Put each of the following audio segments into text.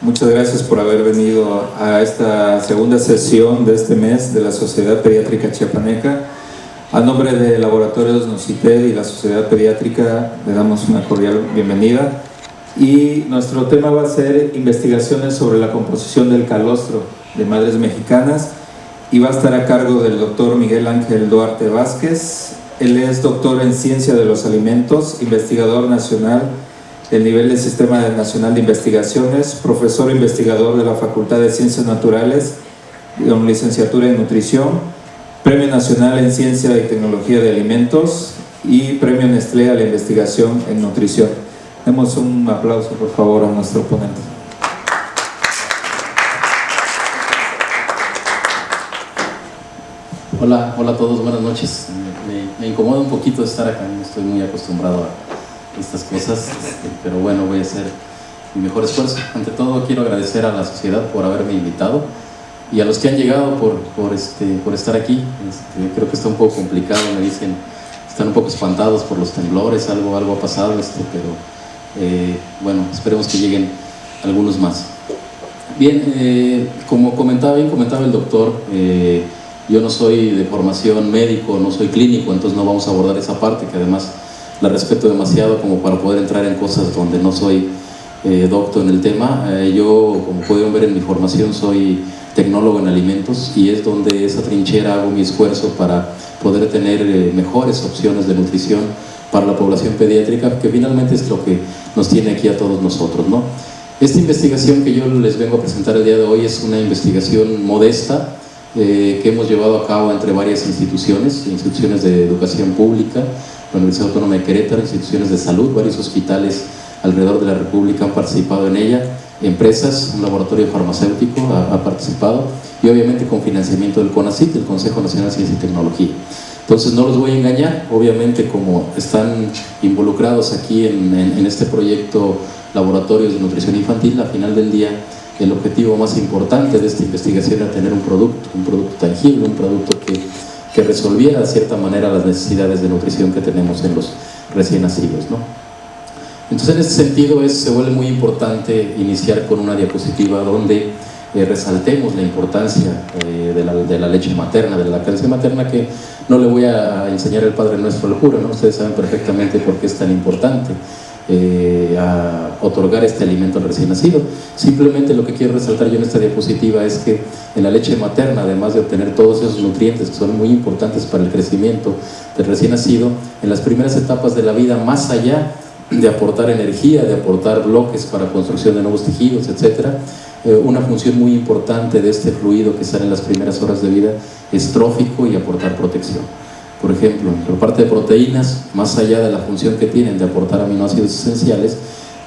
Muchas gracias por haber venido a esta segunda sesión de este mes de la Sociedad Pediátrica Chiapaneca. A nombre de Laboratorios Nocited y la Sociedad Pediátrica le damos una cordial bienvenida. Y nuestro tema va a ser investigaciones sobre la composición del calostro de madres mexicanas y va a estar a cargo del doctor Miguel Ángel Duarte Vázquez. Él es doctor en Ciencia de los Alimentos, investigador nacional del nivel del Sistema Nacional de Investigaciones, profesor investigador de la Facultad de Ciencias Naturales, con licenciatura en Nutrición, Premio Nacional en Ciencia y Tecnología de Alimentos y Premio Nestlé a la Investigación en Nutrición. Demos un aplauso, por favor, a nuestro ponente. Hola a todos, buenas noches. Me incomoda un poquito estar acá, no estoy muy acostumbrado a estas cosas, pero bueno, voy a hacer mi mejor esfuerzo. Ante todo, quiero agradecer a la sociedad por haberme invitado y a los que han llegado por estar aquí. Creo que está un poco complicado, me dicen, están un poco espantados por los temblores, algo ha pasado, pero bueno, esperemos que lleguen algunos más. Bien, como comentaba el doctor, yo no soy de formación médico, no soy clínico, entonces no vamos a abordar esa parte, que además la respeto demasiado como para poder entrar en cosas donde no soy doctor en el tema. Yo, como pueden ver en mi formación, soy tecnólogo en alimentos y es donde esa trinchera hago mi esfuerzo para poder tener mejores opciones de nutrición para la población pediátrica, que finalmente es lo que nos tiene aquí a todos nosotros, ¿no? Esta investigación que yo les vengo a presentar el día de hoy es una investigación modesta que hemos llevado a cabo entre varias instituciones de educación pública, la Universidad Autónoma de Querétaro, instituciones de salud, varios hospitales alrededor de la República han participado en ella, empresas, un laboratorio farmacéutico ha participado y obviamente con financiamiento del CONACYT, del Consejo Nacional de Ciencia y Tecnología. Entonces no los voy a engañar, obviamente como están involucrados aquí en este proyecto Laboratorios de Nutrición Infantil, al final del día el objetivo más importante de esta investigación era tener un producto tangible, un producto que resolviera de cierta manera las necesidades de nutrición que tenemos en los recién nacidos, ¿no? Entonces en este sentido se vuelve muy importante iniciar con una diapositiva donde resaltemos la importancia de la leche materna, de la lactancia materna, que no le voy a enseñar el Padre Nuestro al juro, ¿no? Ustedes saben perfectamente por qué es tan importante a otorgar este alimento al recién nacido. Simplemente lo que quiero resaltar yo en esta diapositiva es que en la leche materna, además de obtener todos esos nutrientes que son muy importantes para el crecimiento del recién nacido, en las primeras etapas de la vida, más allá de aportar energía, de aportar bloques para construcción de nuevos tejidos, etcétera, una función muy importante de este fluido que sale en las primeras horas de vida es trófico y aportar protección. Por ejemplo, por parte de proteínas, más allá de la función que tienen de aportar aminoácidos esenciales,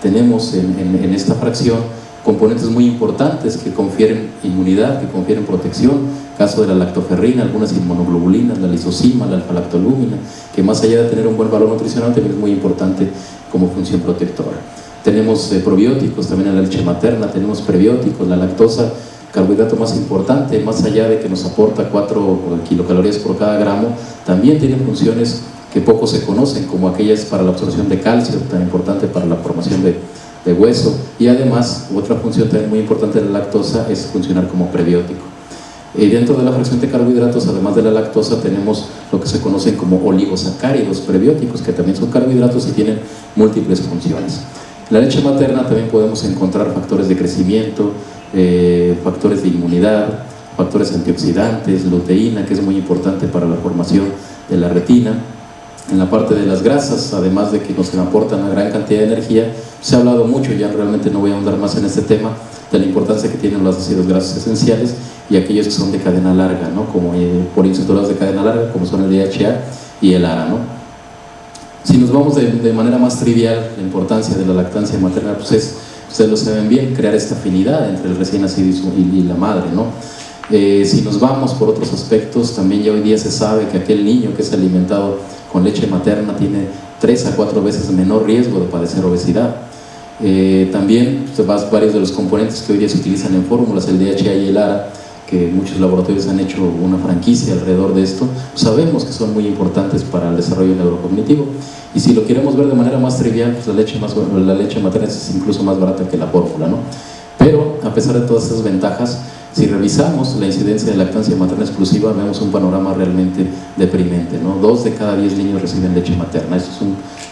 tenemos en esta fracción componentes muy importantes que confieren inmunidad, que confieren protección, caso de la lactoferrina, algunas inmunoglobulinas, la lisozima, la alfa-lactolúmina, que más allá de tener un buen valor nutricional también es muy importante como función protectora. Tenemos probióticos también en la leche materna, tenemos prebióticos, la lactosa, carbohidrato más importante, más allá de que nos aporta 4 kilocalorías por cada gramo, también tiene funciones que poco se conocen, como aquellas para la absorción de calcio, tan importante para la formación de hueso, y además otra función también muy importante de la lactosa es funcionar como prebiótico. Y dentro de la fracción de carbohidratos, además de la lactosa, tenemos lo que se conocen como oligosacáridos prebióticos, que también son carbohidratos y tienen múltiples funciones. En la leche materna también podemos encontrar factores de crecimiento, factores de inmunidad, factores antioxidantes, luteína, que es muy importante para la formación de la retina. En la parte de las grasas, además de que nos aportan una gran cantidad de energía, se ha hablado mucho, ya realmente no voy a ahondar más en este tema, de la importancia que tienen los ácidos grasos esenciales y aquellos que son de cadena larga, ¿no? Como poliinsaturados de cadena larga, como son el DHA y el ARA, ¿no? Si nos vamos de manera más trivial, la importancia de la lactancia materna, pues es, ustedes lo saben bien, crear esta afinidad entre el recién nacido y la madre, ¿no? Si nos vamos por otros aspectos, también ya hoy día se sabe que aquel niño que es alimentado con leche materna tiene 3 a 4 veces menor riesgo de padecer obesidad. También varios de los componentes que hoy día se utilizan en fórmulas, el DHA y el ARA, que muchos laboratorios han hecho una franquicia alrededor de esto, sabemos que son muy importantes para el desarrollo neurocognitivo. Y si lo queremos ver de manera más trivial, pues la leche materna es incluso más barata que la fórmula, ¿no? Pero a pesar de todas esas ventajas, si revisamos la incidencia de lactancia materna exclusiva, vemos un panorama realmente deprimente, ¿no? 2 de cada 10 niños reciben leche materna. Eso es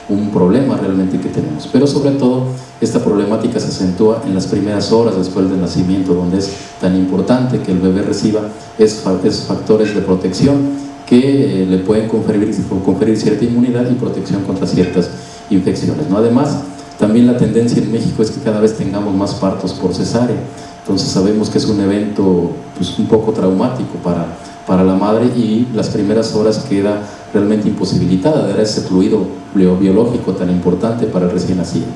un problema realmente que tenemos. Pero sobre todo, esta problemática se acentúa en las primeras horas después del nacimiento, donde es tan importante que el bebé reciba esos factores de protección que le pueden conferir cierta inmunidad y protección contra ciertas infecciones, ¿no? Además, también la tendencia en México es que cada vez tengamos más partos por cesárea. Entonces sabemos que es un evento pues, un poco traumático para la madre, y las primeras horas queda realmente imposibilitada de dar ese fluido biológico tan importante para el recién nacido.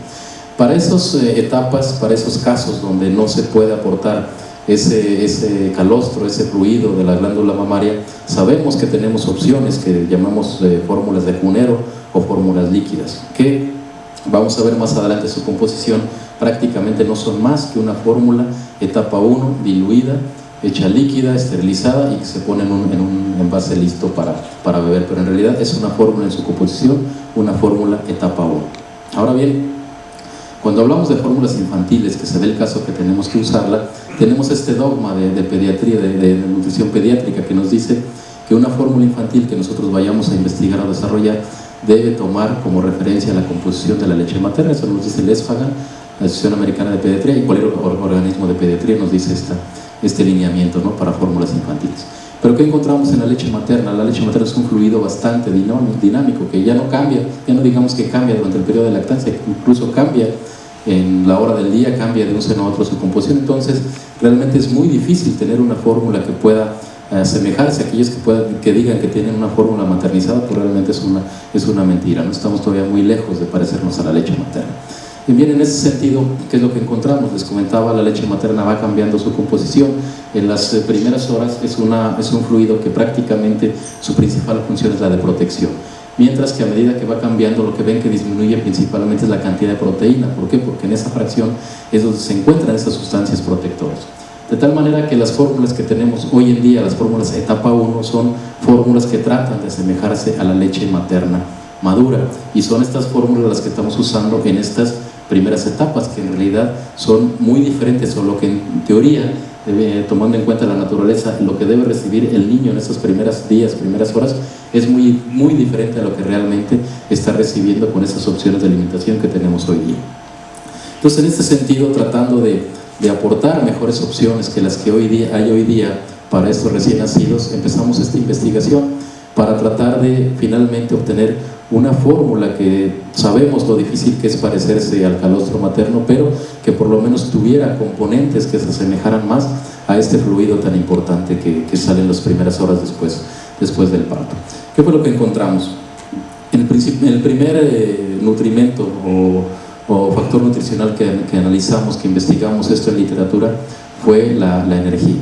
Para esas etapas, para esos casos donde no se puede aportar ese calostro, ese fluido de la glándula mamaria, sabemos que tenemos opciones que llamamos fórmulas de cunero o fórmulas líquidas, que vamos a ver más adelante su composición. Prácticamente no son más que una fórmula etapa 1 diluida, hecha líquida, esterilizada y que se pone en un envase listo para beber, pero en realidad es una fórmula en su composición, una fórmula etapa 1. Ahora bien, cuando hablamos de fórmulas infantiles, que se ve el caso que tenemos que usarla, tenemos este dogma de pediatría, de nutrición pediátrica, que nos dice que una fórmula infantil que nosotros vayamos a investigar o desarrollar debe tomar como referencia la composición de la leche materna. Eso nos dice el ESPHAGA, la Asociación Americana de Pediatría, y cualquier organismo de pediatría nos dice este lineamiento, ¿no?, para fórmulas infantiles. Pero ¿qué encontramos en la leche materna? La leche materna es un fluido bastante dinámico, que ya no cambia, ya no digamos que cambia durante el periodo de lactancia, incluso cambia en la hora del día, cambia de un seno a otro su composición. Entonces realmente es muy difícil tener una fórmula que pueda asemejarse a aquellos que digan que tienen una fórmula maternizada, pues realmente es una mentira, no estamos todavía muy lejos de parecernos a la leche materna. Y bien, en ese sentido, ¿qué es lo que encontramos? Les comentaba, la leche materna va cambiando su composición. En las primeras horas es un fluido que prácticamente su principal función es la de protección, mientras que a medida que va cambiando, lo que ven que disminuye principalmente es la cantidad de proteína. ¿Por qué? Porque en esa fracción es donde se encuentran esas sustancias protectoras. De tal manera que las fórmulas que tenemos hoy en día, las fórmulas etapa 1, son fórmulas que tratan de asemejarse a la leche materna madura, y son estas fórmulas las que estamos usando en estas primeras etapas, que en realidad son muy diferentes, o lo que en teoría, tomando en cuenta la naturaleza, lo que debe recibir el niño en esos primeros días, primeras horas, es muy, muy diferente a lo que realmente está recibiendo con esas opciones de alimentación que tenemos hoy día. Entonces, en este sentido, tratando de aportar mejores opciones que las que hay hoy día para estos recién nacidos, empezamos esta investigación para tratar de finalmente obtener una fórmula que sabemos lo difícil que es parecerse al calostro materno, pero que por lo menos tuviera componentes que se asemejaran más a este fluido tan importante que sale en las primeras horas después del parto. ¿Qué fue lo que encontramos? El primer nutrimento o factor nutricional que analizamos, que investigamos esto en literatura, fue la energía.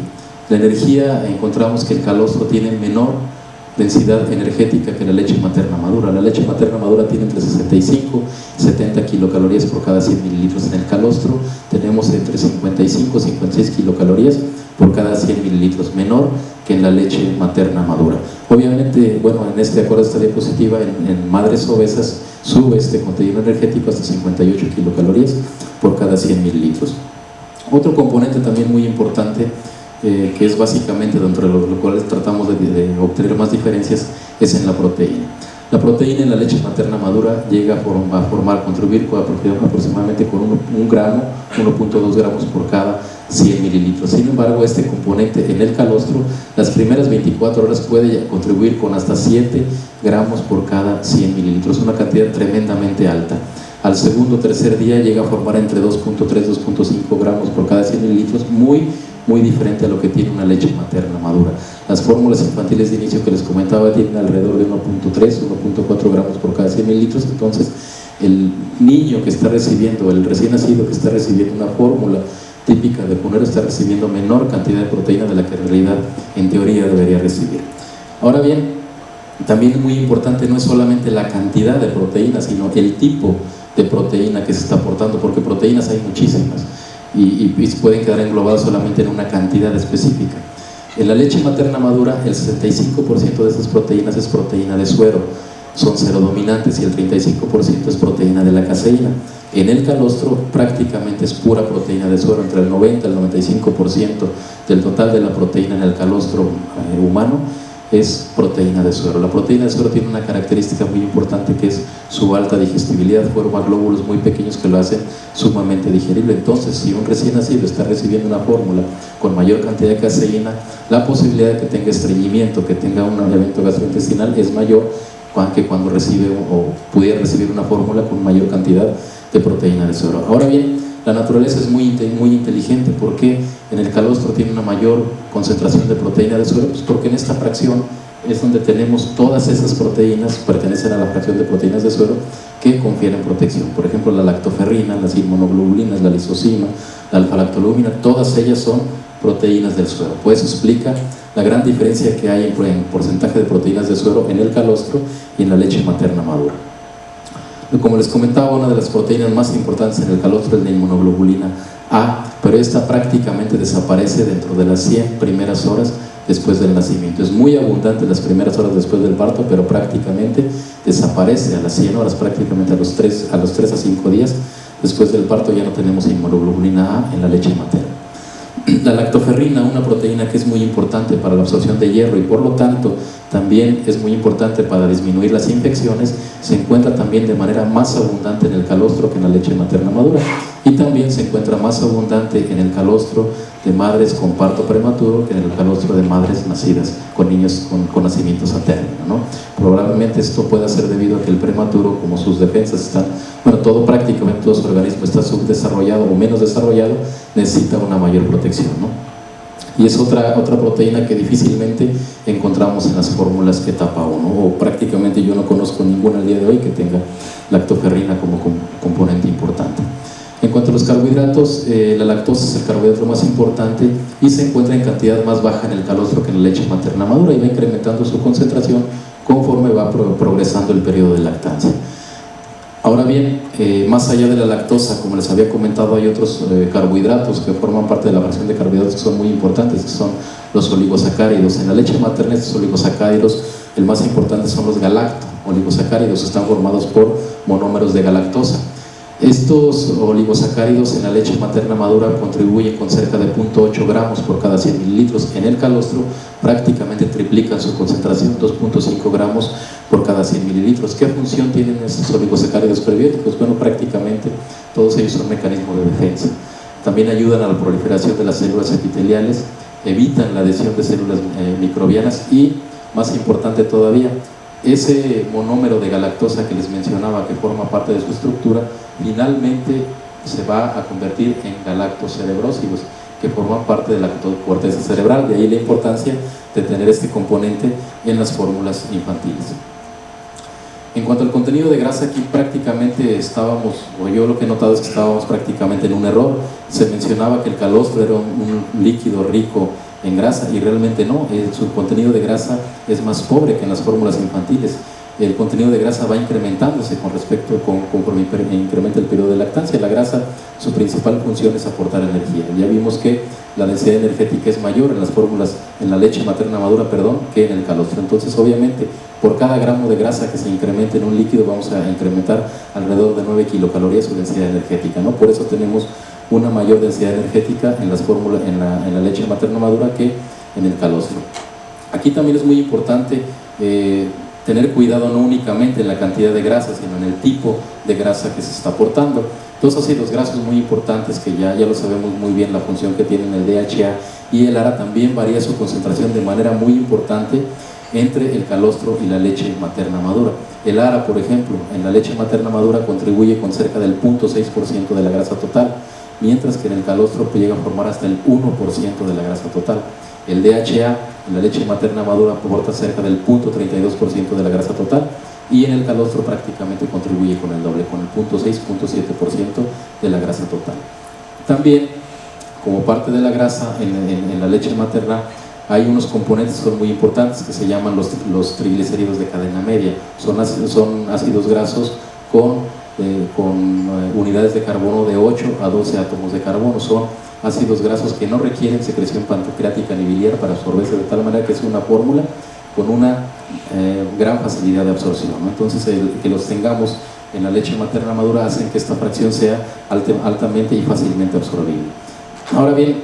La energía, encontramos que el calostro tiene menor densidad energética que la leche materna madura. La leche materna madura tiene entre 65 y 70 kilocalorías por cada 100 mililitros. En el calostro tenemos entre 55 y 56 kilocalorías por cada 100 mililitros, menor que en la leche materna madura. Obviamente, bueno, de acuerdo a esta diapositiva, en madres obesas sube este contenido energético hasta 58 kilocalorías por cada 100 mililitros. Otro componente también muy importante, que es básicamente dentro de lo cual tratamos de obtener más diferencias, es en la proteína. La proteína en la leche materna madura llega a contribuir aproximadamente con 1 gramo, 1.2 gramos por cada 100 mililitros. Sin embargo, este componente en el calostro, las primeras 24 horas puede contribuir con hasta 7 gramos por cada 100 mililitros, una cantidad tremendamente alta. Al segundo o tercer día llega a formar entre 2.3 y 2.5 gramos por cada 100 mililitros, muy diferente a lo que tiene una leche materna madura. Las fórmulas infantiles de inicio que les comentaba tienen alrededor de 1.3, 1.4 gramos por cada 100 mililitros, entonces el niño que está recibiendo, el recién nacido que está recibiendo una fórmula típica de cunero, está recibiendo menor cantidad de proteína de la que en realidad, en teoría, debería recibir. Ahora bien, también es muy importante no es solamente la cantidad de proteína, sino el tipo de proteína que se está aportando, porque proteínas hay muchísimas y pueden quedar englobadas solamente en una cantidad específica. En la leche materna madura, el 65% de esas proteínas es proteína de suero. son serodominantes y el 35% es proteína de la caseína. En el calostro prácticamente es pura proteína de suero, entre el 90 y el 95% del total de la proteína en el calostro humano es proteína de suero. La proteína de suero tiene una característica muy importante, que es su alta digestibilidad, forma glóbulos muy pequeños que lo hacen sumamente digerible. Entonces, si un recién nacido está recibiendo una fórmula con mayor cantidad de caseína, la posibilidad de que tenga estreñimiento, que tenga un evento gastrointestinal es mayor que cuando recibe o pudiera recibir una fórmula con mayor cantidad de proteína de suero. Ahora bien, la naturaleza es muy inteligente. ¿Por qué en el calostro tiene una mayor concentración de proteína de suero? Pues porque en esta fracción es donde tenemos todas esas proteínas, pertenecen a la fracción de proteínas de suero que confieren protección. Por ejemplo, la lactoferrina, las inmunoglobulinas, la lisozima, la alfa-lactolumina, todas ellas son proteínas del suero. Pues eso explica la gran diferencia que hay en porcentaje de proteínas de suero en el calostro y en la leche materna madura. Como les comentaba, una de las proteínas más importantes en el calostro es la inmunoglobulina A, pero esta prácticamente desaparece dentro de las 100 primeras horas después del nacimiento. Es muy abundante las primeras horas después del parto, pero prácticamente desaparece a las 100 horas, prácticamente a los 3 a 5 días después del parto ya no tenemos inmunoglobulina A en la leche materna. La lactoferrina, una proteína que es muy importante para la absorción de hierro y por lo tanto también es muy importante para disminuir las infecciones, se encuentra también de manera más abundante en el calostro que en la leche materna madura, y también se encuentra más abundante en el calostro de madres con parto prematuro que en el calostro de madres nacidas con niños con nacimientos a término, ¿no? Probablemente esto pueda ser debido a que el prematuro, como sus defensas están, prácticamente todo su organismo está subdesarrollado o menos desarrollado, necesita una mayor protección, ¿no? Y es otra proteína que difícilmente encontramos en las fórmulas que etapa 1, o prácticamente yo no conozco ninguna al día de hoy que tenga lactoferrina como componente importante. En cuanto a los carbohidratos, la lactosa es el carbohidrato más importante y se encuentra en cantidad más baja en el calostro que en la leche materna madura y va incrementando su concentración conforme va progresando el periodo de lactancia. Ahora bien, más allá de la lactosa, como les había comentado, hay otros carbohidratos que forman parte de la fracción de carbohidratos que son muy importantes, que son los oligosacáridos. En la leche materna estos oligosacáridos, el más importante son los galacto-oligosacáridos, están formados por monómeros de galactosa. Estos oligosacáridos en la leche materna madura contribuyen con cerca de 0.8 gramos por cada 100 mililitros. En el calostro prácticamente triplican su concentración, 2.5 gramos por cada 100 mililitros. ¿Qué función tienen estos oligosacáridos prebióticos? Bueno, prácticamente todos ellos son mecanismos de defensa. También ayudan a la proliferación de las células epiteliales, evitan la adhesión de células microbianas y, más importante todavía, ese monómero de galactosa que les mencionaba, que forma parte de su estructura, finalmente se va a convertir en galactocerebrósidos, que forman parte de la corteza cerebral. De ahí la importancia de tener este componente en las fórmulas infantiles. En cuanto al contenido de grasa, aquí prácticamente estábamos, o yo lo que he notado es que estábamos prácticamente en un error. Se mencionaba que el calostro era un líquido rico en grasa y realmente no, su contenido de grasa es más pobre que en las fórmulas infantiles. El contenido de grasa va incrementándose conforme incrementa el periodo de lactancia. La grasa, su principal función es aportar energía. Ya vimos que la densidad energética es mayor en las fórmulas, en la leche materna madura, que en el calostro. Entonces, obviamente, por cada gramo de grasa que se incremente en un líquido, vamos a incrementar alrededor de 9 kilocalorías su densidad energética, ¿no? Por eso tenemos una mayor densidad energética en las fórmulas, en la leche materna madura que en el calostro. Aquí también es muy importante tener cuidado no únicamente en la cantidad de grasa, sino en el tipo de grasa que se está aportando. Dos ácidos grasos muy importantes que ya lo sabemos muy bien la función que tienen el DHA y el ARA, también varía su concentración de manera muy importante entre el calostro y la leche materna madura. El ARA, por ejemplo, en la leche materna madura contribuye con cerca del 0.6% de la grasa total, mientras que en el calostro llega a formar hasta el 1% de la grasa total. El DHA en la leche materna madura aporta cerca del 0.32% de la grasa total y en el calostro prácticamente contribuye con el doble, con el 0.6-0.7% de la grasa total. También, como parte de la grasa en la leche materna, hay unos componentes que son muy importantes que se llaman los triglicéridos de cadena media. Son ácidos grasos con unidades de carbono de 8 a 12 átomos de carbono. Son ácidos grasos que no requieren secreción pancreática ni biliar para absorberse, de tal manera que es una fórmula con una gran facilidad de absorción, ¿no? Entonces el que los tengamos en la leche materna madura hacen que esta fracción sea altamente y fácilmente absorbible. Ahora bien,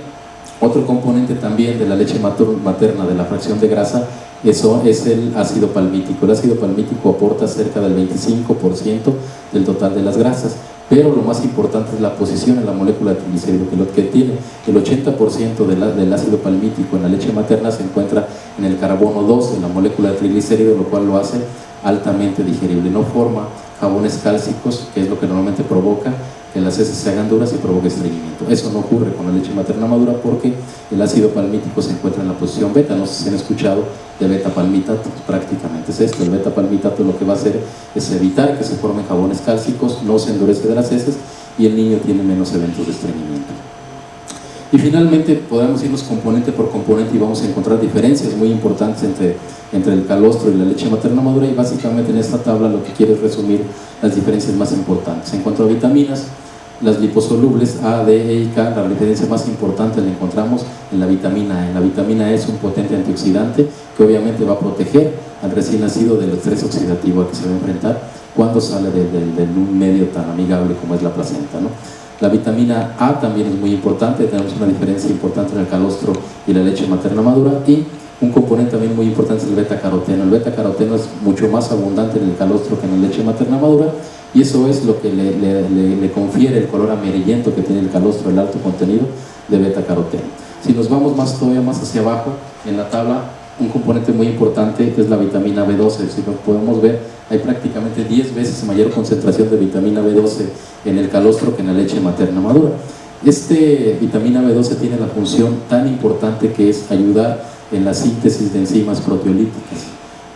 otro componente también de la leche materna de la fracción de grasa, eso es el ácido palmítico. El ácido palmítico aporta cerca del 25% del total de las grasas, pero lo más importante es la posición en la molécula de triglicérido, que lo que tiene el 80% del ácido palmítico en la leche materna se encuentra en el carbono 2 en la molécula de triglicérido, lo cual lo hace altamente digerible. No forma jabones cálcicos, que es lo que normalmente provoca que las heces se hagan duras y provoque estreñimiento. Eso no ocurre con la leche materna madura porque el ácido palmítico se encuentra en la posición beta. No sé si han escuchado de beta-palmitato, prácticamente es esto. El beta-palmitato lo que va a hacer es evitar que se formen jabones cálcicos, no se endurece de las heces y el niño tiene menos eventos de estreñimiento. Y finalmente podemos irnos componente por componente y vamos a encontrar diferencias muy importantes entre el calostro y la leche materna madura, y básicamente en esta tabla lo que quiero es resumir las diferencias más importantes. En cuanto a vitaminas, las liposolubles A, D, E y K, la diferencia más importante la encontramos en la vitamina E. La vitamina E es un potente antioxidante que obviamente va a proteger al recién nacido del estrés oxidativo al que se va a enfrentar cuando sale de un medio tan amigable como es la placenta, ¿no? La vitamina A también es muy importante, tenemos una diferencia importante en el calostro y la leche materna madura, y un componente también muy importante es el beta-caroteno. El beta-caroteno es mucho más abundante en el calostro que en la leche materna madura, y eso es lo que le confiere el color amarillento que tiene el calostro, el alto contenido de beta-caroteno. Si nos vamos todavía más hacia abajo en la tabla, un componente muy importante es la vitamina B12. Si lo podemos ver, hay prácticamente 10 veces mayor concentración de vitamina B12 en el calostro que en la leche materna madura. Vitamina B12 tiene la función tan importante que es ayudar en la síntesis de enzimas proteolíticas.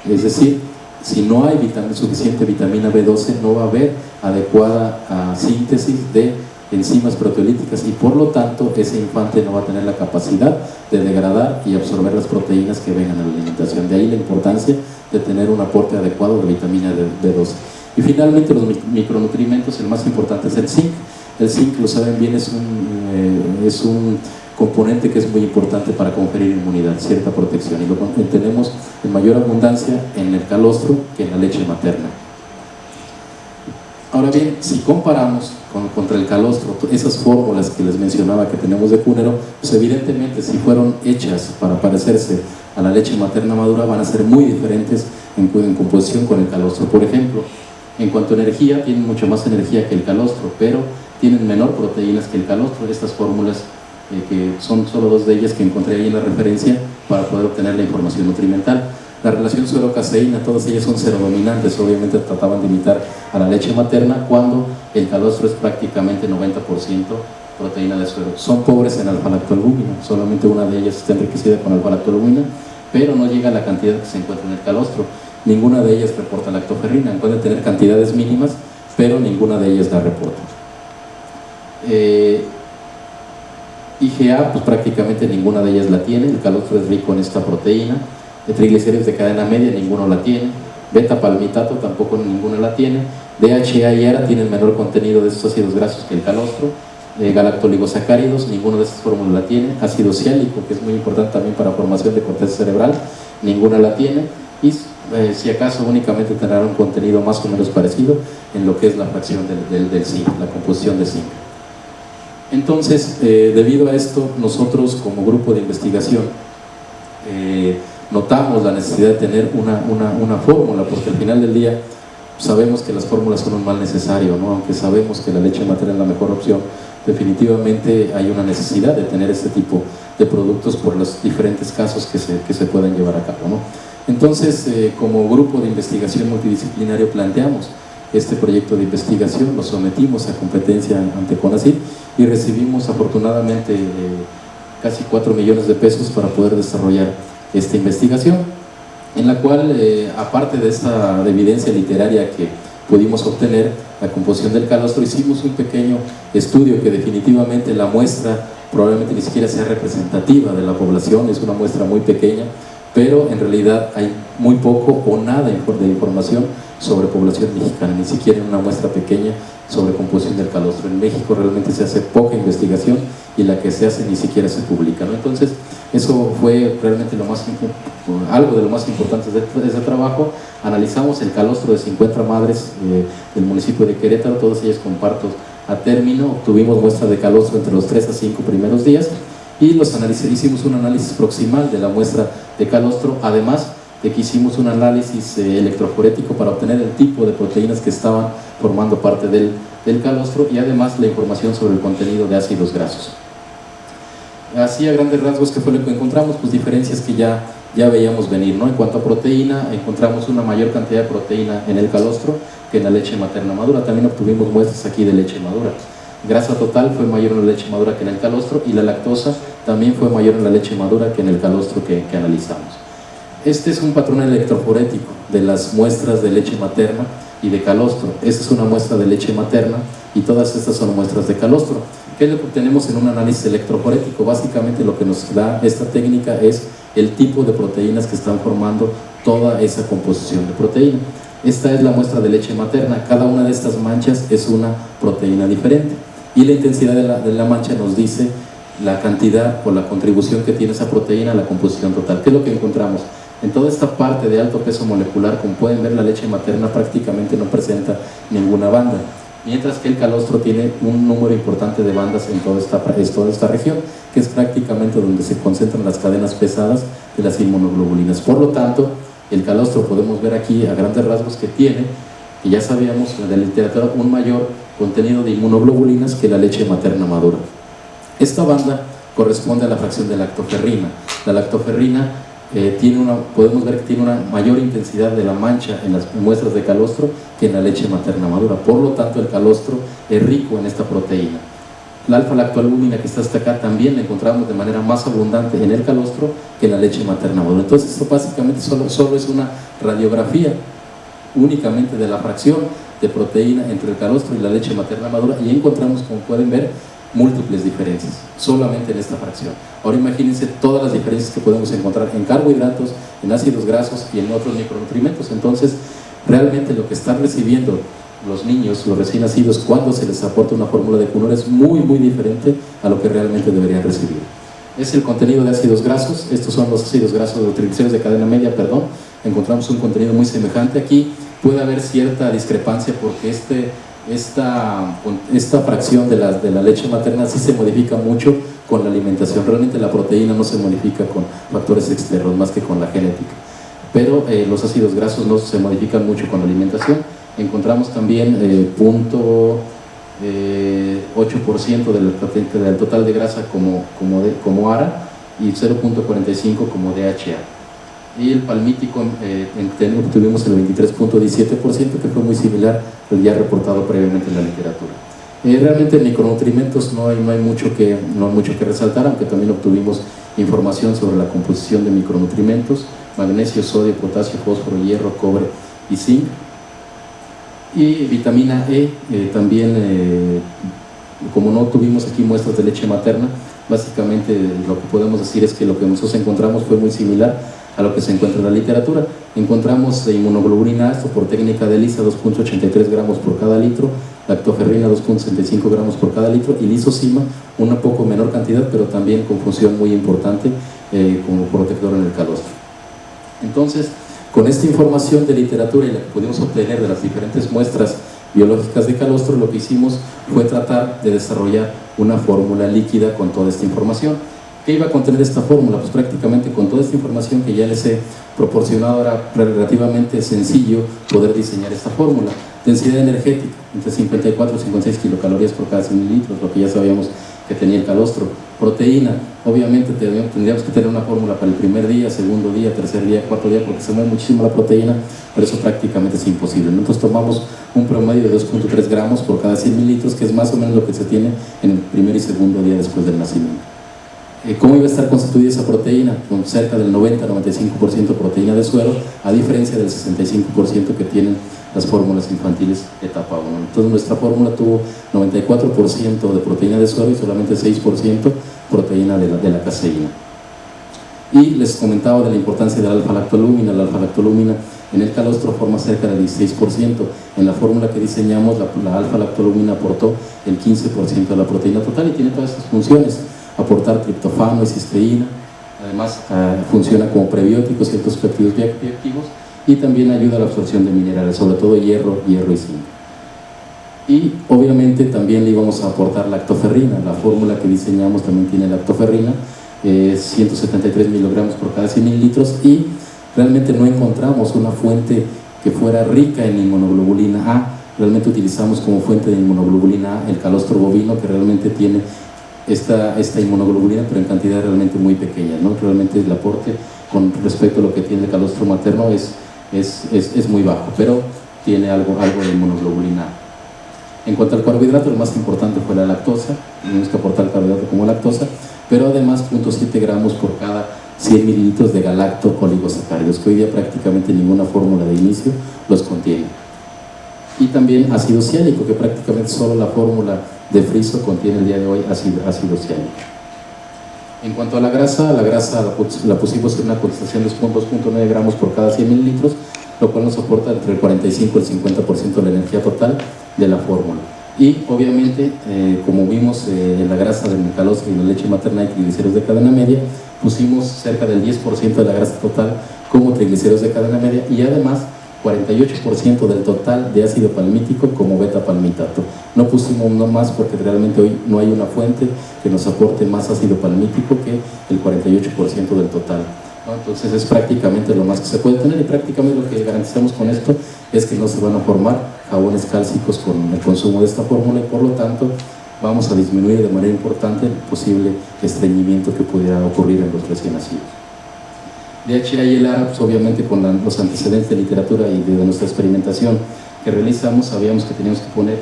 Es decir, si no hay suficiente vitamina B12, no va a haber adecuada síntesis de enzimas proteolíticas y por lo tanto ese infante no va a tener la capacidad de degradar y absorber las proteínas que vengan a la alimentación. De ahí la importancia de tener un aporte adecuado de vitamina B12. Y finalmente los micronutrientes, el más importante es el zinc. El zinc, lo saben bien, es un componente que es muy importante para conferir inmunidad, cierta protección, y lo tenemos en mayor abundancia en el calostro que en la leche materna. Ahora bien, si comparamos contra el calostro, esas fórmulas que les mencionaba que tenemos de Cúnero, pues evidentemente si fueron hechas para parecerse a la leche materna madura, van a ser muy diferentes en composición con el calostro. Por ejemplo, en cuanto a energía, tienen mucho más energía que el calostro, pero tienen menor proteínas que el calostro. Estas fórmulas, que son solo dos de ellas que encontré ahí en la referencia para poder obtener la información nutrimental. La relación suero-caseína, todas ellas son serodominantes, obviamente trataban de imitar a la leche materna, cuando el calostro es prácticamente 90% proteína de suero. Son pobres en alfa-lactoalbúmina, solamente una de ellas está enriquecida con alfa-lactoalbúmina, pero no llega a la cantidad que se encuentra en el calostro. Ninguna de ellas reporta lactoferrina, pueden tener cantidades mínimas, pero ninguna de ellas la reporta. IgA, pues prácticamente ninguna de ellas la tiene. El calostro es rico en esta proteína. De triglicéridos de cadena media, ninguno la tiene. Beta-palmitato tampoco ninguno la tiene. DHA y ARA tienen menor contenido de estos ácidos grasos que el calostro. Galactoligosacáridos, ninguno de estas fórmulas la tiene. Ácido ciálico, que es muy importante también para formación de corteza cerebral, ninguna la tiene. Y si acaso únicamente tendrá un contenido más o menos parecido en lo que es la fracción del zinc, la composición de zinc. Entonces, debido a esto, nosotros como grupo de investigación notamos la necesidad de tener una fórmula, porque al final del día sabemos que las fórmulas son un mal necesario, ¿no? Aunque sabemos que la leche materna es la mejor opción, definitivamente hay una necesidad de tener este tipo de productos por los diferentes casos que se pueden llevar a cabo, ¿no? Entonces, como grupo de investigación multidisciplinario planteamos este proyecto de investigación, lo sometimos a competencia ante CONACYT y recibimos afortunadamente casi 4 millones de pesos para poder desarrollar esta investigación, en la cual, aparte de esta evidencia literaria que pudimos obtener, la composición del calostro, hicimos un pequeño estudio que definitivamente la muestra probablemente ni siquiera sea representativa de la población, es una muestra muy pequeña, pero en realidad hay muy poco o nada de información sobre población mexicana, ni siquiera en una muestra pequeña sobre composición del calostro. En México realmente se hace poca investigación y la que se hace ni siquiera se publica, ¿no? Entonces, Eso fue realmente algo de lo más importante de ese trabajo. Analizamos el calostro de 50 madres del municipio de Querétaro, todas ellas con partos a término. Obtuvimos muestras de calostro entre los 3 a 5 primeros días y hicimos un análisis proximal de la muestra de calostro, además de que hicimos un análisis electroforético para obtener el tipo de proteínas que estaban formando parte del calostro y además la información sobre el contenido de ácidos grasos. Así a grandes rasgos, ¿qué fue lo que encontramos? Pues diferencias que ya veíamos venir, ¿no? En cuanto a proteína, encontramos una mayor cantidad de proteína en el calostro que en la leche materna madura. También obtuvimos muestras aquí de leche madura. Grasa total fue mayor en la leche madura que en el calostro y la lactosa también fue mayor en la leche madura que en el calostro que analizamos. Este es un patrón electroforético de las muestras de leche materna y de calostro. Esta es una muestra de leche materna y todas estas son muestras de calostro. ¿Qué es lo que obtenemos en un análisis electroforético? Básicamente lo que nos da esta técnica es el tipo de proteínas que están formando toda esa composición de proteína. Esta es la muestra de leche materna. Cada una de estas manchas es una proteína diferente y la intensidad de la mancha nos dice la cantidad o la contribución que tiene esa proteína a la composición total. ¿Qué es lo que encontramos? En toda esta parte de alto peso molecular, como pueden ver, la leche materna prácticamente no presenta ninguna banda, mientras que el calostro tiene un número importante de bandas en toda esta región, que es prácticamente donde se concentran las cadenas pesadas de las inmunoglobulinas. Por lo tanto, el calostro podemos ver aquí a grandes rasgos que tiene, que ya sabíamos de la literatura, un mayor contenido de inmunoglobulinas que la leche materna madura. Esta banda corresponde a la fracción de lactoferrina. La lactoferrina podemos ver que tiene una mayor intensidad de la mancha en las muestras de calostro que en la leche materna madura. Por lo tanto, el calostro es rico en esta proteína. La alfa-lactoalbúmina, que está hasta acá, también la encontramos de manera más abundante en el calostro que en la leche materna madura. Entonces, esto básicamente solo es una radiografía únicamente de la fracción de proteína entre el calostro y la leche materna madura, y encontramos, como pueden ver, múltiples diferencias, solamente en esta fracción. Ahora imagínense todas las diferencias que podemos encontrar en carbohidratos, en ácidos grasos y en otros micronutrientes. Entonces, realmente lo que están recibiendo los niños, los recién nacidos, cuando se les aporta una fórmula de Cunora es muy, muy diferente a lo que realmente deberían recibir. Es el contenido de ácidos grasos. Estos son los ácidos grasos de los triglicéridos de cadena media, encontramos un contenido muy semejante. Aquí puede haber cierta discrepancia porque esta fracción de la leche materna sí se modifica mucho con la alimentación. Realmente la proteína no se modifica con factores externos más que con la genética, pero los ácidos grasos no se modifican mucho con la alimentación. Encontramos también 0.8% del total de grasa como ARA y 0.45 como DHA. Y el palmítico tuvimos el 23.17%, que fue muy similar al ya reportado previamente en la literatura. Realmente en micronutrientes no hay mucho que resaltar, aunque también obtuvimos información sobre la composición de micronutrientes: magnesio, sodio, potasio, fósforo, hierro, cobre y zinc. Y vitamina E, también, como no tuvimos aquí muestras de leche materna, básicamente lo que podemos decir es que lo que nosotros encontramos fue muy similar a lo que se encuentra en la literatura. Encontramos inmunoglobulina ácido por técnica de ELISA 2.83 gramos por cada litro, lactoferrina 2.65 gramos por cada litro y lisozima una poco menor cantidad, pero también con función muy importante como protector en el calostro. Entonces, con esta información de literatura y la que pudimos obtener de las diferentes muestras biológicas de calostro, lo que hicimos fue tratar de desarrollar una fórmula líquida con toda esta información. ¿Qué iba a contener esta fórmula? Pues prácticamente con toda esta información que ya les he proporcionado era relativamente sencillo poder diseñar esta fórmula. Densidad energética, entre 54 y 56 kilocalorías por cada 100 mililitros, lo que ya sabíamos que tenía el calostro. Proteína, obviamente tendríamos que tener una fórmula para el primer día, segundo día, tercer día, cuarto día, porque se mueve muchísimo la proteína, pero eso prácticamente es imposible. Nosotros tomamos un promedio de 2.3 gramos por cada 100 mililitros, que es más o menos lo que se tiene en el primer y segundo día después del nacimiento. ¿Cómo iba a estar constituida esa proteína? Con cerca del 90-95% proteína de suero, a diferencia del 65% que tienen las fórmulas infantiles etapa 1. Entonces nuestra fórmula tuvo 94% de proteína de suero y solamente 6% proteína de la caseína. Y les comentaba de la importancia de la alfa-lactoalbúmina. La alfa-lactoalbúmina en el calostro forma cerca del 16%. En la fórmula que diseñamos, la alfa-lactoalbúmina aportó el 15% de la proteína total y tiene todas esas funciones: aportar triptofano y cisteína, Además, funciona como prebiótico, ciertos péptidos bioactivos, y también ayuda a la absorción de minerales, sobre todo hierro y zinc. Y obviamente también le íbamos a aportar lactoferrina. La fórmula que diseñamos también tiene lactoferrina, 173 miligramos por cada 100 mililitros, y realmente no encontramos una fuente que fuera rica en inmunoglobulina A. Realmente utilizamos como fuente de inmunoglobulina A el calostro bovino, que realmente tiene esta inmunoglobulina, pero en cantidad realmente muy pequeña, ¿no? Realmente el aporte con respecto a lo que tiene el calostro materno es muy bajo, pero tiene algo de inmunoglobulina A. En cuanto al carbohidrato, lo más importante fue la lactosa. Tenemos que aportar el carbohidrato como lactosa, pero además 0.7 gramos por cada 100 mililitros de galacto-oligosacáridos, que hoy día prácticamente ninguna fórmula de inicio los contiene. Y también ácido ciánico, que prácticamente solo la fórmula de Friso contiene el día de hoy ácido ciánico. En cuanto a la grasa la pusimos en una concentración de 2.9 gramos por cada 100 mililitros, lo cual nos aporta entre el 45 y el 50% de la energía total de la fórmula. Y obviamente, como vimos en la grasa del calostro y en la leche materna y triglicéridos de cadena media, pusimos cerca del 10% de la grasa total como triglicéridos de cadena media, y además 48% del total de ácido palmítico como beta-palmitato. No pusimos uno más porque realmente hoy no hay una fuente que nos aporte más ácido palmítico que el 48% del total, ¿no? Entonces es prácticamente lo más que se puede tener, y prácticamente lo que garantizamos con esto es que no se van a formar jabones cálcicos con el consumo de esta fórmula, y por lo tanto vamos a disminuir de manera importante el posible estreñimiento que pudiera ocurrir en los recién nacidos. DHA y el ARA, pues obviamente con los antecedentes de literatura y de nuestra experimentación que realizamos, sabíamos que teníamos que poner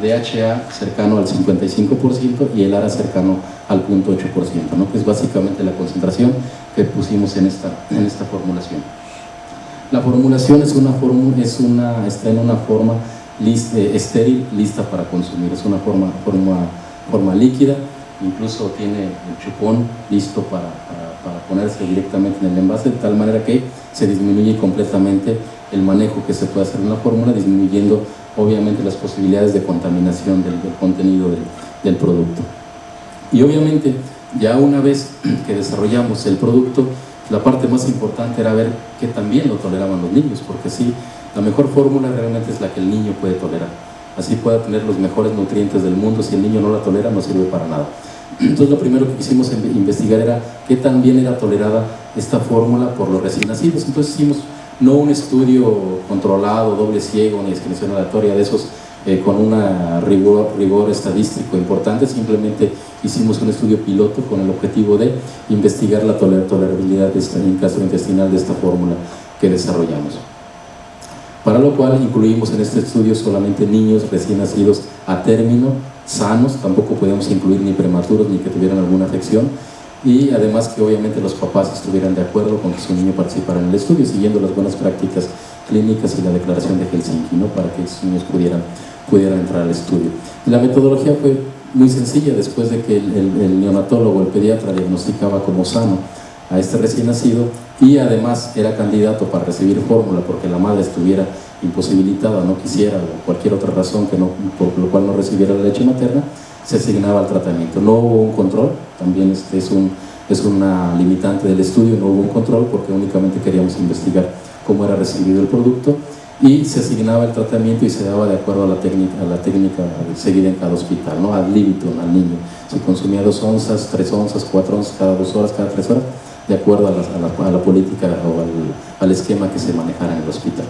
DHA cercano al 55% y el ARA cercano al 0.8%, ¿no? Que es básicamente la concentración que pusimos en esta formulación. La formulación está en una forma estéril, lista para consumir. Es una forma líquida, incluso tiene el chupón listo para ponerse directamente en el envase, de tal manera que se disminuye completamente el manejo que se puede hacer en la fórmula, disminuyendo obviamente las posibilidades de contaminación del contenido del producto. Y obviamente, ya una vez que desarrollamos el producto, la parte más importante era ver que también lo toleraban los niños, porque sí, la mejor fórmula realmente es la que el niño puede tolerar. Así pueda tener los mejores nutrientes del mundo, si el niño no la tolera, no sirve para nada. Entonces lo primero que quisimos investigar era qué tan bien era tolerada esta fórmula por los recién nacidos. Entonces hicimos no un estudio controlado, doble ciego, ni discriminación aleatoria de esos con un rigor estadístico importante, simplemente hicimos un estudio piloto con el objetivo de investigar la tolerabilidad gastrointestinal de esta fórmula que desarrollamos. Para lo cual incluimos en este estudio solamente niños recién nacidos a término, sanos, tampoco podíamos incluir ni prematuros ni que tuvieran alguna afección, y además que obviamente los papás estuvieran de acuerdo con que su niño participara en el estudio, siguiendo las buenas prácticas clínicas y la declaración de Helsinki, ¿no? Para que esos niños pudieran entrar al estudio. Y la metodología fue muy sencilla. Después de que el neonatólogo, el pediatra, diagnosticaba como sano a este recién nacido, y además era candidato para recibir fórmula porque la madre estuviera imposibilitada, no quisiera, o cualquier otra razón por lo cual no recibiera la leche materna, se asignaba al tratamiento. No hubo un control, también es una limitante del estudio, no hubo un control porque únicamente queríamos investigar cómo era recibido el producto, y se asignaba el tratamiento y se daba de acuerdo a la técnica seguida en cada hospital, ¿no? Ad libitum al niño. Se consumía 2 onzas, 3 onzas, 4 onzas cada 2 horas, cada 3 horas, de acuerdo a la política o al esquema que se manejara en el hospital.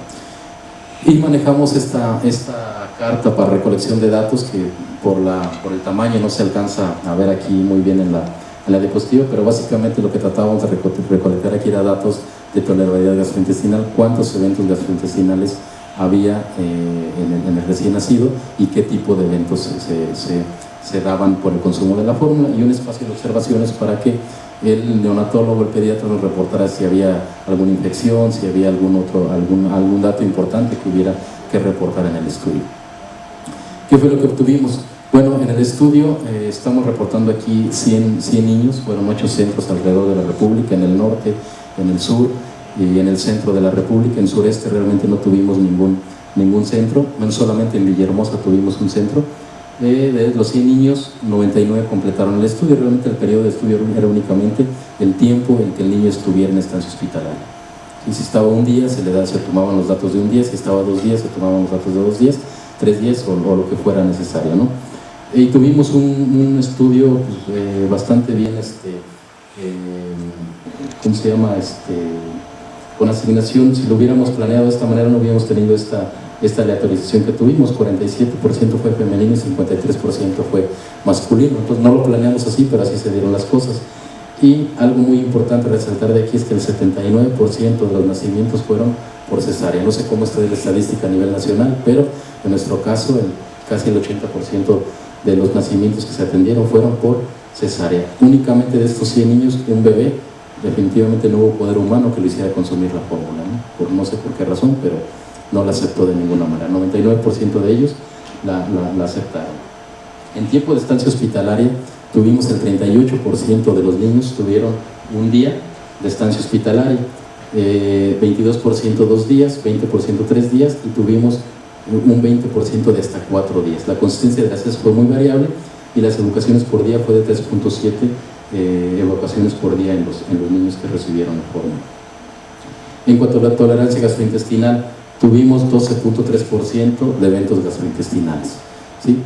Y manejamos esta carta para recolección de datos que por el tamaño no se alcanza a ver aquí muy bien en la diapositiva, pero básicamente lo que tratábamos de recolectar aquí era datos de tolerabilidad gastrointestinal, cuántos eventos gastrointestinales había en el recién nacido y qué tipo de eventos se daban por el consumo de la fórmula, y un espacio de observaciones para que el neonatólogo, el pediatra, nos reportara si había alguna infección, si había algún dato importante que hubiera que reportar en el estudio. ¿Qué fue lo que obtuvimos? Bueno, en el estudio estamos reportando aquí 100 niños, fueron 8 centros alrededor de la República, en el norte, en el sur y en el centro de la República. En sureste realmente no tuvimos ningún centro, solamente en Villahermosa tuvimos un centro, De los 100 niños, 99 completaron el estudio. Realmente el periodo de estudio era únicamente el tiempo en que el niño estuviera en estancia hospitalaria. Y si estaba un día, se tomaban los datos de un día; si estaba 2 días, se tomaban los datos de 2 días, 3 días o lo que fuera necesario, ¿no? Y tuvimos un estudio pues, bastante bien, ¿cómo se llama? Con asignación. Si lo hubiéramos planeado de esta manera, no hubiéramos tenido esta aleatorización que tuvimos. 47% fue femenino y 53% fue masculino. Entonces no lo planeamos así, pero así se dieron las cosas. Y algo muy importante resaltar de aquí es que el 79% de los nacimientos fueron por cesárea. No sé cómo está la estadística a nivel nacional, pero en nuestro caso casi el 80% de los nacimientos que se atendieron fueron por cesárea. Únicamente de estos 100 niños, un bebé, definitivamente no hubo poder humano que lo hiciera consumir la fórmula, ¿no? No sé por qué razón, pero no la aceptó de ninguna manera. 99% de ellos la aceptaron. En tiempo de estancia hospitalaria tuvimos el 38% de los niños tuvieron un día de estancia hospitalaria, 22% 2 días, 20% 3 días, y tuvimos un 20% de hasta 4 días. La consistencia de las heces fue muy variable y las evacuaciones por día fue de 3.7 evacuaciones por día en los niños que recibieron la fórmula. En cuanto a la tolerancia gastrointestinal, tuvimos 12.3% de eventos gastrointestinales, ¿sí?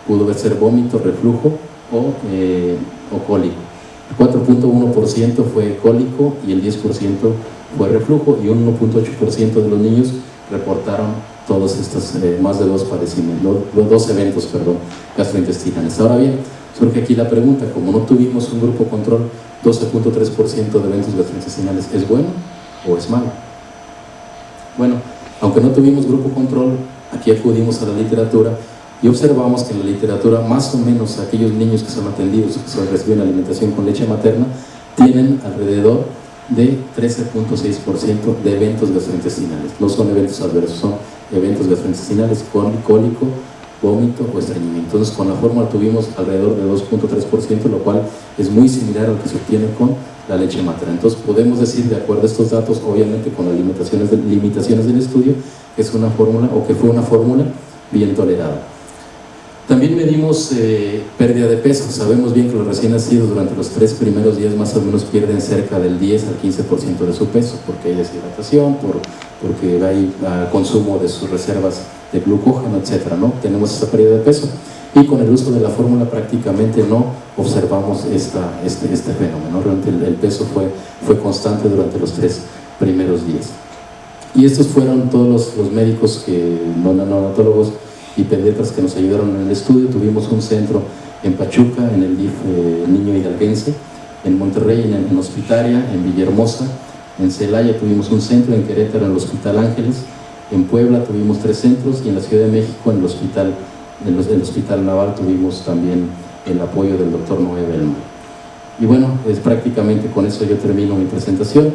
Pudo ser vómito, reflujo o cólico. El 4.1% fue cólico y el 10% fue reflujo, y un 1.8% de los niños reportaron todos estos más de 2 padecimientos, 2 eventos, gastrointestinales. Ahora bien, surge aquí la pregunta: como no tuvimos un grupo control, 12.3% de eventos gastrointestinales, ¿es bueno o es malo? Bueno, aunque no tuvimos grupo control, aquí acudimos a la literatura y observamos que en la literatura, más o menos, aquellos niños que son atendidos, que reciben alimentación con leche materna, tienen alrededor de 13.6% de eventos gastrointestinales. No son eventos adversos, son eventos gastrointestinales con cólico, vómito o estreñimiento. Entonces, con la fórmula tuvimos alrededor de 2.3%, lo cual es muy similar al que se obtiene con la leche materna. Entonces, podemos decir, de acuerdo a estos datos, obviamente con las limitaciones del estudio, que es una fórmula, o que fue una fórmula bien tolerada. También medimos pérdida de peso. Sabemos bien que los recién nacidos durante los 3 primeros días más o menos pierden cerca del 10 al 15% de su peso, porque hay deshidratación, porque hay consumo de sus reservas de glucógeno, etcétera, ¿no? Tenemos esa pérdida de peso, y con el uso de la fórmula prácticamente no observamos este fenómeno. Realmente el peso fue constante durante los 3 primeros días. Y estos fueron todos los médicos, neonatólogos y pediatras, que nos ayudaron en el estudio. Tuvimos un centro en Pachuca, en el DIF Niño Hidalguense; en Monterrey, en Hospitaria; en Villahermosa; en Celaya tuvimos un centro; en Querétaro, en el Hospital Ángeles; en Puebla tuvimos 3 centros; y en la Ciudad de México, en el Hospital Naval, tuvimos también el apoyo del doctor Noé Belma. Y bueno, prácticamente con eso yo termino mi presentación.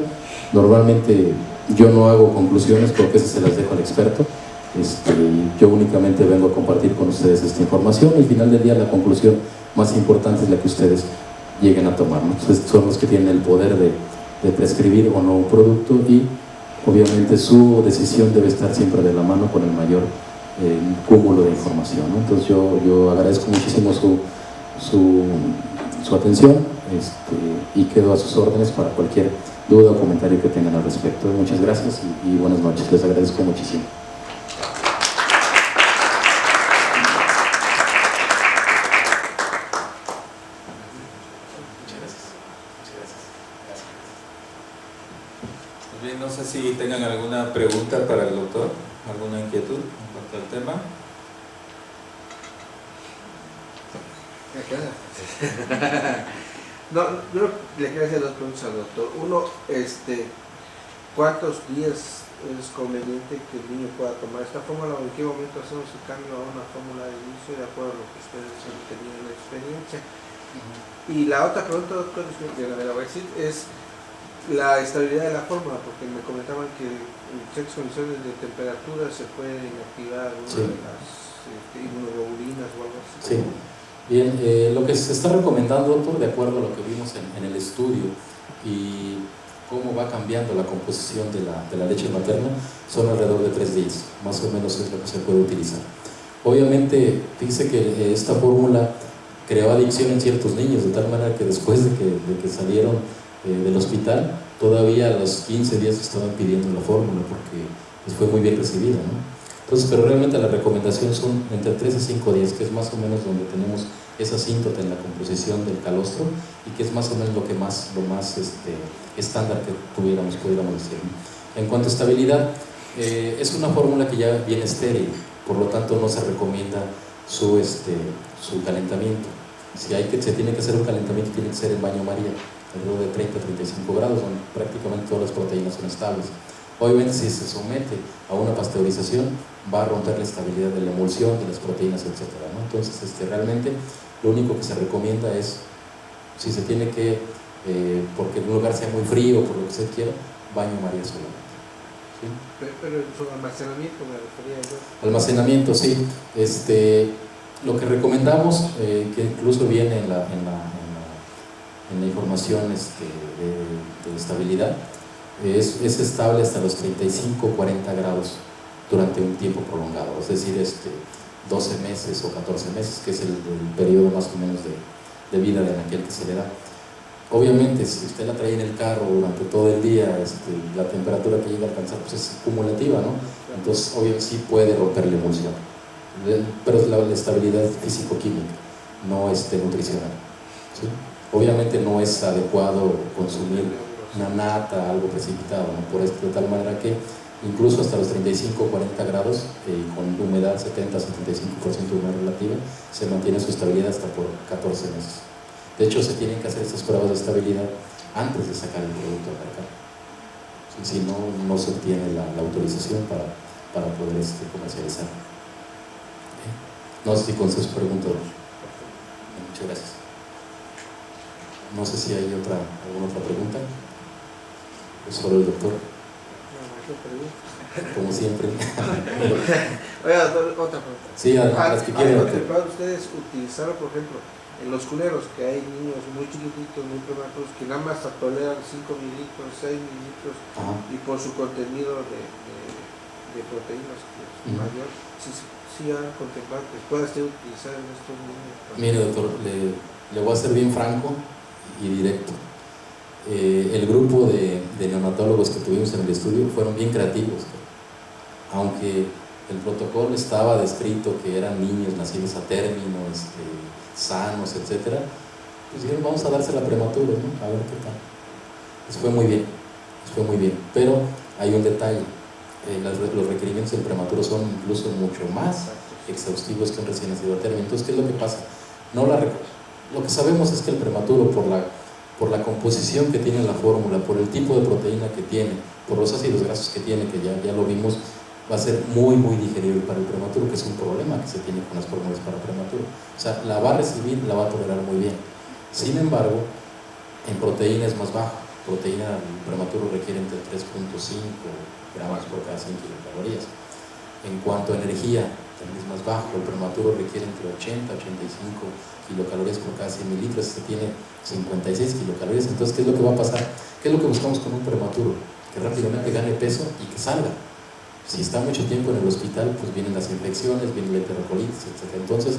Normalmente yo no hago conclusiones, porque esas se las dejo al experto. Yo únicamente vengo a compartir con ustedes esta información, y al final del día la conclusión más importante es la que ustedes lleguen a tomar, ¿no? Entonces, son los que tienen el poder de prescribir o no un producto, y obviamente su decisión debe estar siempre de la mano con el mayor cúmulo de información, ¿no? Entonces yo agradezco muchísimo su atención, y quedo a sus órdenes para cualquier duda o comentario que tengan al respecto. Muchas gracias y buenas noches. Les agradezco muchísimo. Bien, no sé si tengan alguna pregunta para el doctor, alguna inquietud en cuanto al tema. No, yo le quiero hacer 2 preguntas al doctor. Uno, ¿cuántos días es conveniente que el niño pueda tomar esta fórmula, o en qué momento hacemos el cambio a una fórmula de inicio, de acuerdo a lo que ustedes han tenido en la experiencia? Y la otra pregunta, doctor, que me la voy a decir, es la estabilidad de la fórmula, porque me comentaban que en ciertas condiciones de temperatura se pueden activar algunas de las inmunoglobulinas o algo así. Sí. Bien, lo que se está recomendando, doctor, de acuerdo a lo que vimos en el estudio y cómo va cambiando la composición de la leche materna, son alrededor de 3 días, más o menos es lo que se puede utilizar. Obviamente, dice que esta fórmula creó adicción en ciertos niños, de tal manera que después de que salieron del hospital, todavía a los 15 días estaban pidiendo la fórmula porque pues, fue muy bien recibida, ¿no? Entonces, pero realmente la recomendación son entre 3 a 5 días, que es más o menos donde tenemos esa asíntota en la composición del calostro y que es más o menos lo más estándar que pudiéramos decir, ¿no? En cuanto a estabilidad, es una fórmula que ya viene estéril, por lo tanto no se recomienda su calentamiento. Si se tiene que hacer un calentamiento, tiene que ser en baño María, alrededor de 30 a 35 grados, donde prácticamente todas las proteínas son estables. Obviamente, si se somete a una pasteurización, va a romper la estabilidad de la emulsión, de las proteínas, etc., ¿no? Entonces, realmente lo único que se recomienda es, si se tiene que, porque en un lugar sea muy frío, por lo que usted quiera, baño María solamente. ¿Sí? Pero en su almacenamiento me refería yo. Almacenamiento, sí. Lo que recomendamos, que incluso viene en la información de estabilidad, es estable hasta los 35-40 grados durante un tiempo prolongado, es decir, 12 meses o 14 meses, que es el periodo más o menos de vida de aquel que se le da. Obviamente, si usted la trae en el carro durante todo el día, la temperatura que llega a alcanzar pues es cumulativa, ¿no? Entonces, obviamente sí puede romper la emulsión, pero es la estabilidad físico-química, no nutricional, ¿sí? Obviamente no es adecuado consumir una nata, algo precipitado, ¿no? Por esto, de tal manera que incluso hasta los 35-40 grados, con humedad 70-75% de humedad relativa, se mantiene su estabilidad hasta por 14 meses. De hecho, se tienen que hacer estas pruebas de estabilidad antes de sacar el producto al mercado. Si no, no se obtiene la autorización para poder comercializar. No sé si con su pregunta. Muchas gracias. No sé si hay alguna otra pregunta. Solo el doctor. Como siempre. Oiga, otra pregunta. Sí, las que quieran. ¿Pueden ustedes utilizar, por ejemplo, en los cuneros, que hay niños muy chiquititos, muy prematuros, que nada más toleran 5 mililitros, 6 mililitros, y por su contenido de proteínas que es mayor, sí han contemplado que pueda ser utilizado en estos niños? Mire, doctor, le voy a ser bien franco y directo. El grupo de neonatólogos que tuvimos en el estudio fueron bien creativos, aunque el protocolo estaba descrito que eran niños nacidos a término, sanos, etcétera, pues dijeron, vamos a dársela prematuro, ¿no? A ver qué tal. Les fue muy bien, pero hay un detalle. Los requerimientos del prematuro son incluso mucho más exhaustivos que un recién nacido a término. Entonces, ¿qué es lo que pasa? Lo que sabemos es que el prematuro, por la composición que tiene la fórmula, por el tipo de proteína que tiene, por los ácidos grasos que tiene, que ya lo vimos, va a ser muy digerible para el prematuro, que es un problema que se tiene con las fórmulas para prematuro. O sea, la va a recibir, la va a tolerar muy bien. Sin embargo, en proteína es más bajo. Proteína, el prematuro requiere entre 3.5 gramos por cada 100 kilocalorías. En cuanto a energía, también es más bajo. El prematuro requiere entre 80 a 85 kilocalorías por cada 100 mililitros. Este tiene 56 kilocalorías. Entonces, ¿qué es lo que va a pasar? ¿Qué es lo que buscamos con un prematuro? Que rápidamente gane peso y que salga. Si está mucho tiempo en el hospital, pues vienen las infecciones, viene la enterocolitis, etc. Entonces,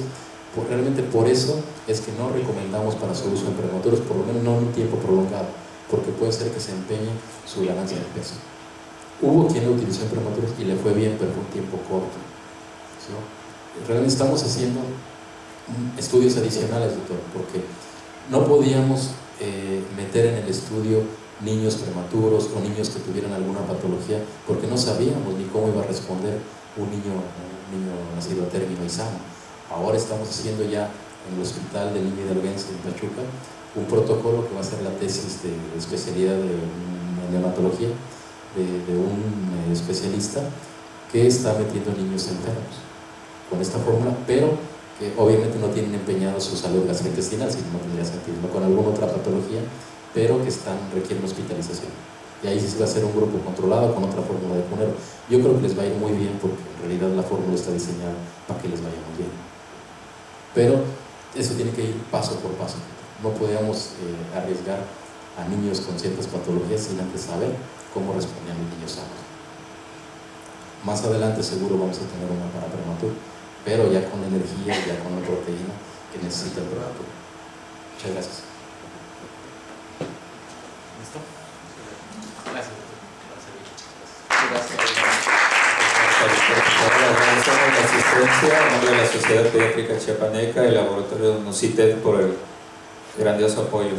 realmente por eso es que no recomendamos para su uso en prematuros, por lo menos no en un tiempo prolongado, porque puede ser que se empeñe su ganancia de peso. Hubo quien lo utilizó en prematuros y le fue bien, pero fue un tiempo corto, ¿sí? Realmente estamos haciendo estudios adicionales, doctor, porque no podíamos meter en el estudio niños prematuros o niños que tuvieran alguna patología, porque no sabíamos ni cómo iba a responder un niño nacido a término y sano. Ahora estamos haciendo ya en el Hospital del Niño Hidalguense en Pachuca un protocolo que va a ser la tesis de especialidad de neonatología de un especialista que está metiendo niños enfermos con esta fórmula, pero que obviamente no tienen empeñado su salud gastrointestinal, si no tendría sentido, no con alguna otra patología, pero que requieren hospitalización. Y ahí sí se va a hacer un grupo controlado con otra fórmula de cunero. Yo creo que les va a ir muy bien, porque en realidad la fórmula está diseñada para que les vaya muy bien. Pero eso tiene que ir paso por paso. No podemos arriesgar a niños con ciertas patologías sin antes saber cómo respondían los niños sanos. Más adelante seguro vamos a tener una para prematuro, pero ya con energía, ya con la proteína que necesita el prematuro. Muchas gracias. ¿Listo? Gracias. Agradecemos la asistencia en nombre de la Sociedad Pediátrica Chiapaneca y el Laboratorio Nocitet por el grandioso apoyo.